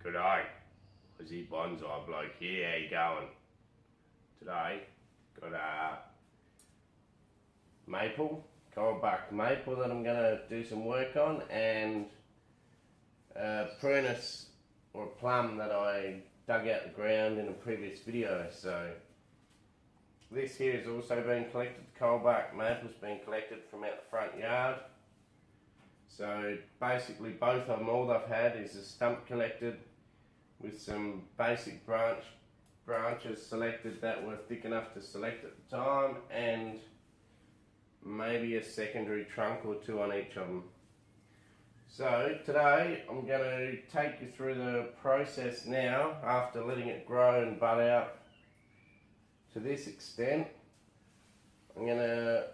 G'day, Aussie Bonsai Bloke here, how you going? Today, got a maple, cold-bark maple that I'm going to do some work on, and a prunus or a plum that I dug out the ground in a previous video. So this here has also been collected, the cold-bark maple's been collected from out the front yard. So basically both of them, all I've had is a stump collected with some basic branches selected that were thick enough to select at the time, and maybe a secondary trunk or two on each of them. So today I'm going to take you through the process now after letting it grow and bud out to this extent. I'm going to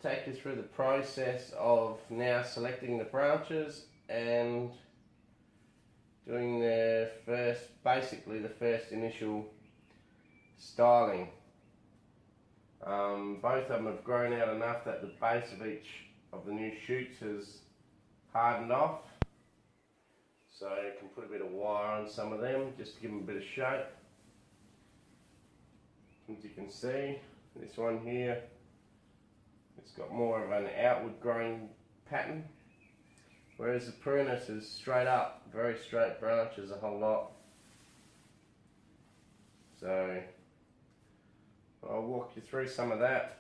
take you through the process of now selecting the branches and doing the first, basically the first initial styling. Both of them have grown out enough that the base of each of the new shoots has hardened off. So you can put a bit of wire on some of them just to give them a bit of shape. As you can see, this one here, it's got more of an outward growing pattern, whereas the prunus is straight up, very straight branches, a whole lot. So I'll walk you through some of that.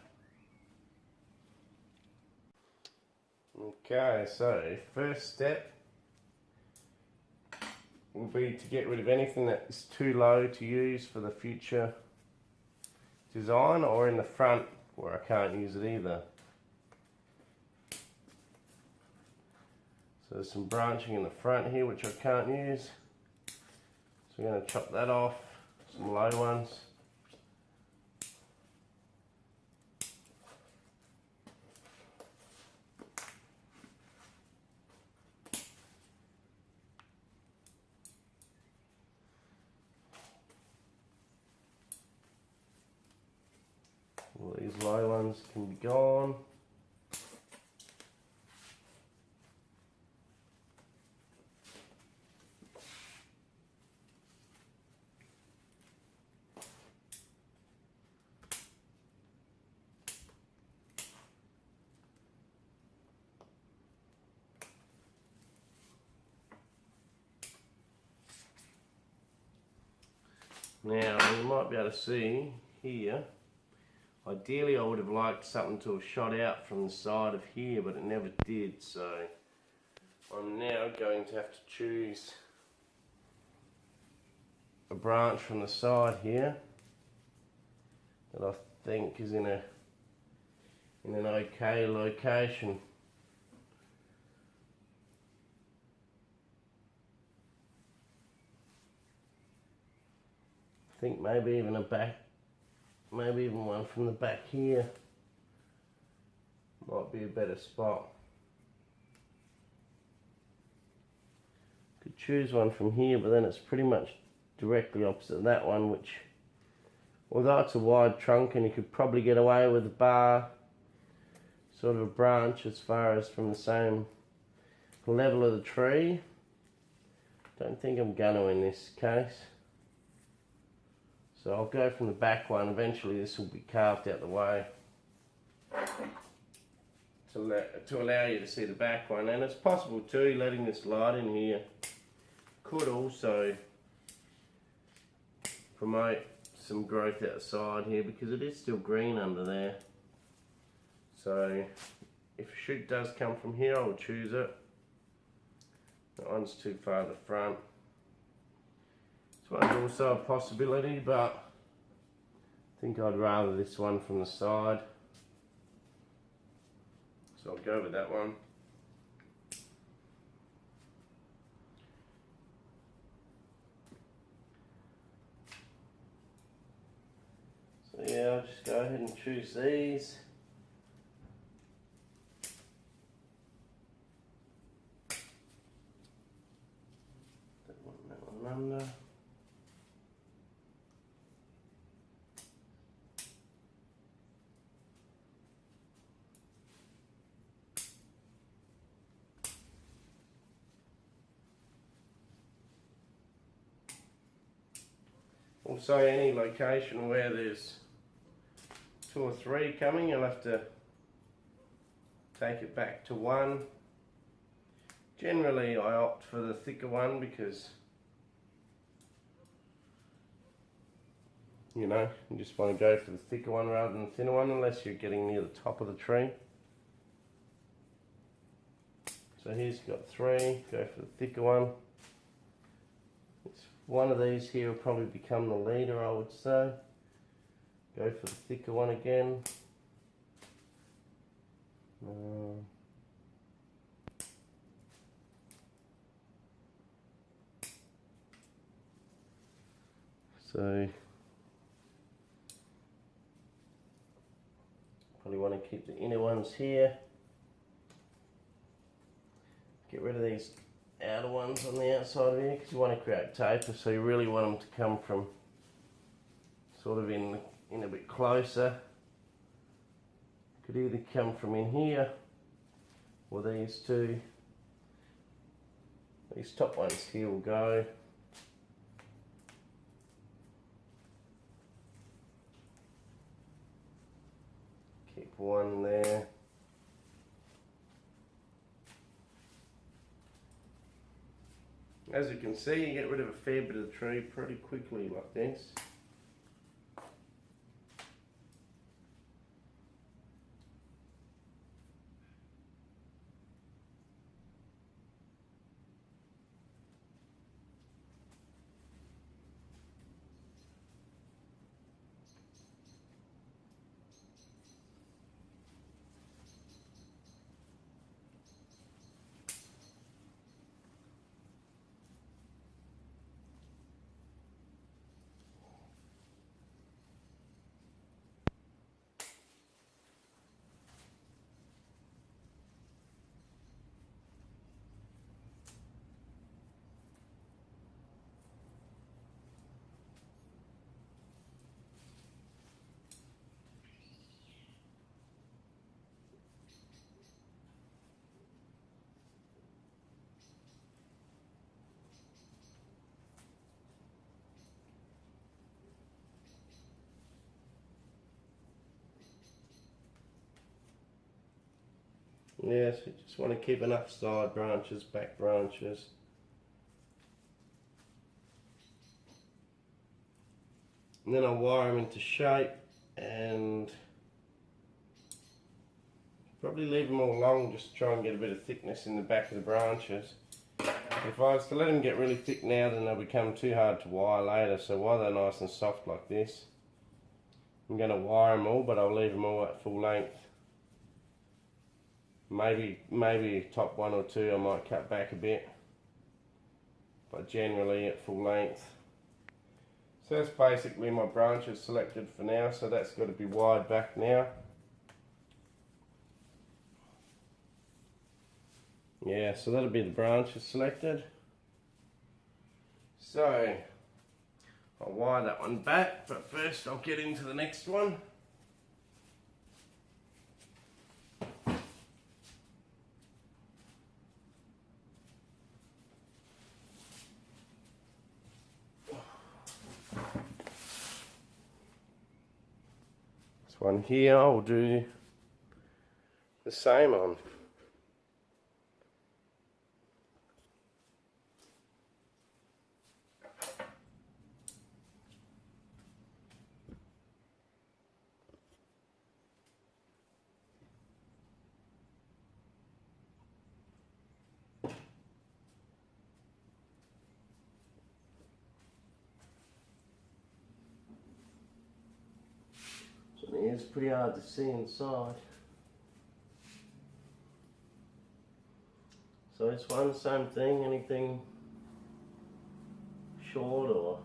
Okay, so first step will be to get rid of anything that is too low to use for the future design, or in the front where I can't use it either. So there's some branching in the front here which I can't use, so I'm going to chop that off, some low ones. All these low ones can be gone. Now you might be able to see here, ideally I would have liked something to have shot out from the side of here, but it never did, so I'm now going to have to choose a branch from the side here that I think is in an okay location. I think maybe even one from the back here might be a better spot. Could choose one from here, but then it's pretty much directly opposite that one, which, although it's a wide trunk and you could probably get away with a bar sort of a branch as far as from the same level of the tree, don't think I'm gonna in this case. So I'll go from the back one. Eventually this will be carved out the way to allow you to see the back one. And it's possible too, letting this light in here could also promote some growth outside here, because it is still green under there. So if a shoot does come from here, I'll choose it. That one's too far at the front. This one's also a possibility, but I think I'd rather this one from the side. So I'll go with that one. So yeah, I'll just go ahead and choose these. That one under. Also, any location where there's 2 or 3 coming, you'll have to take it back to 1. Generally I opt for the thicker one because, you know, you just want to go for the thicker one rather than the thinner one unless you're getting near the top of the tree. So here's got 3, go for the thicker one. One of these here will probably become the leader, I would say. Go for the thicker one again. So probably want to keep the inner ones here. Get rid of these outer ones on the outside of here because you want to create taper, so you really want them to come from sort of in a bit closer. Could either come from in here or these two. These top ones here will go. Keep one there. As you can see, you get rid of a fair bit of the tree pretty quickly like this. Yes, you just want to keep enough side branches, back branches. And then I'll wire them into shape and probably leave them all long just to try and get a bit of thickness in the back of the branches. If I was to let them get really thick now, then they'll become too hard to wire later, so while they're nice and soft like this, I'm going to wire them all, but I'll leave them all at full length. Maybe top 1 or 2 I might cut back a bit, but generally at full length. So that's basically my branches selected for now, so that's got to be wired back now. Yeah, so that'll be the branches selected. So I'll wire that one back, but first I'll get into the next one. This one here I'll do the same on. It's pretty hard to see inside. So this one, same thing, anything short or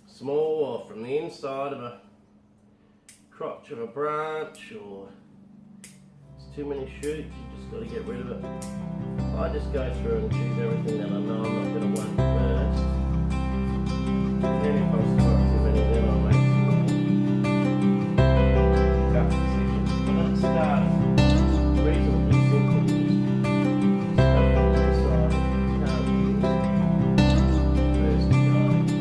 small or from the inside of a crotch of a branch, or it's too many shoots, you just got to get rid of it. I just go through and choose everything that I know I'm not going to want first. And then if I start too many, then I'll make start reasonably simple, just stuff on the side, can't use first guy.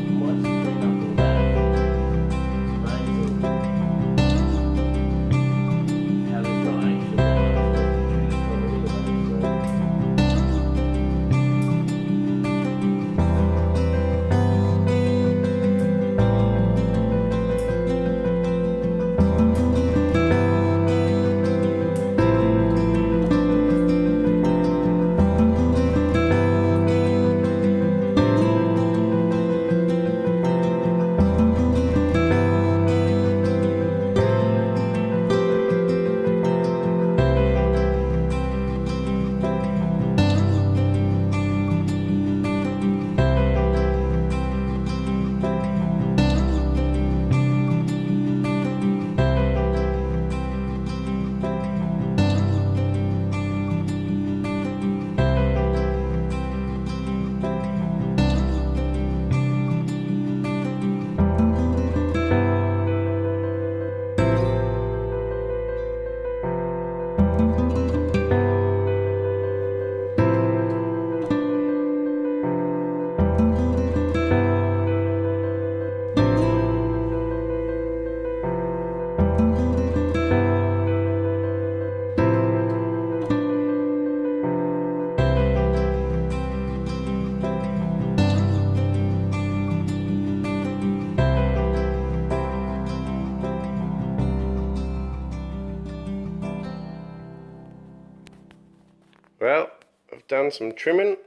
done some trimming.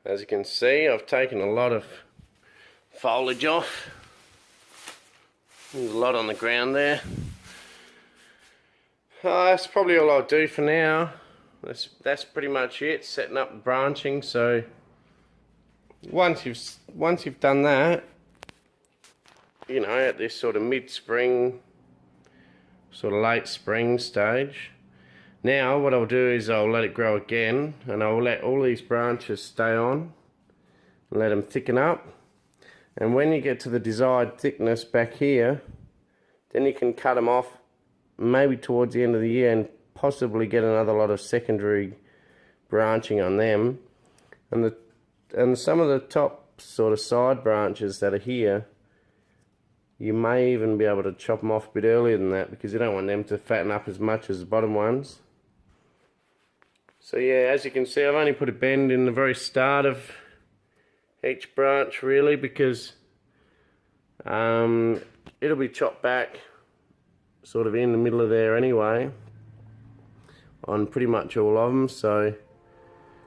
As you can see, I've taken a lot of foliage off. There's a lot on the ground there. That's probably all I'll do for now. That's pretty much it, setting up the branching. So once you've done that, you know, at this sort of mid-spring, sort of late spring stage, now what I'll do is I'll let it grow again, and I'll let all these branches stay on and let them thicken up. And when you get to the desired thickness back here, then you can cut them off maybe towards the end of the year and possibly get another lot of secondary branching on them. And some of the top sort of side branches that are here, you may even be able to chop them off a bit earlier than that, because you don't want them to fatten up as much as the bottom ones. So yeah, as you can see, I've only put a bend in the very start of each branch really, because it'll be chopped back sort of in the middle of there anyway on pretty much all of them. So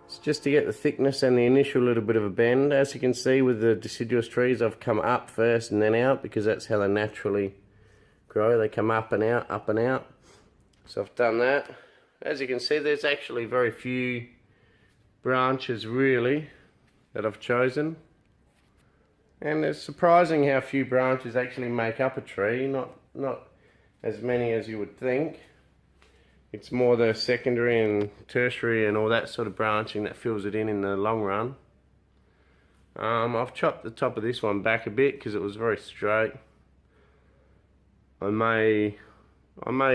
it's just to get the thickness and the initial little bit of a bend. As you can see with the deciduous trees, I've come up first and then out, because that's how they naturally grow. They come up and out, up and out. So I've done that. As you can see, there's actually very few branches really that I've chosen. And it's surprising how few branches actually make up a tree. Not as many as you would think. It's more the secondary and tertiary and all that sort of branching that fills it in the long run. I've chopped the top of this one back a bit because it was very straight. I may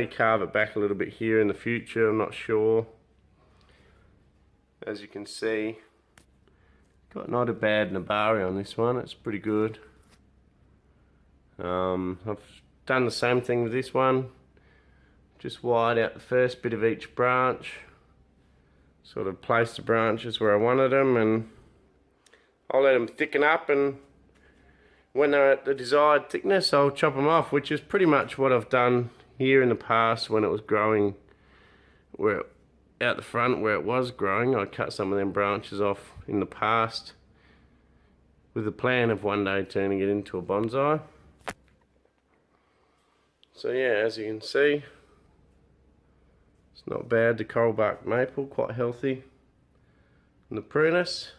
carve it back a little bit here in the future, I'm not sure. As you can see, got not a bad nabari on this one, it's pretty good. I've done the same thing with this one. Just wide out the first bit of each branch, sort of place the branches where I wanted them, and I'll let them thicken up, and when they're at the desired thickness I'll chop them off, which is pretty much what I've done here in the past when it was growing out the front where it was growing. I cut some of them branches off in the past with the plan of one day turning it into a bonsai. So yeah, as you can see, it's not bad. The coral bark maple, quite healthy. And the prunus.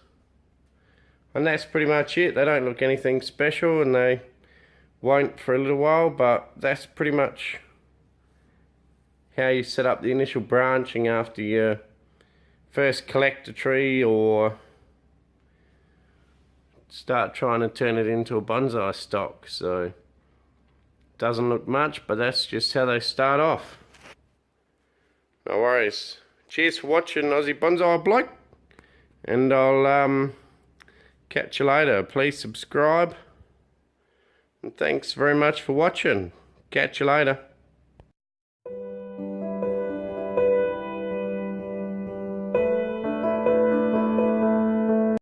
And that's pretty much it. They don't look anything special, and they won't for a little while, but that's pretty much how you set up the initial branching after you first collect a tree or start trying to turn it into a bonsai stock. So doesn't look much, but that's just how they start off. No worries. Cheers for watching, Aussie Bonsai Bloke, and I'll catch you later. Please subscribe, and thanks very much for watching. Catch you later.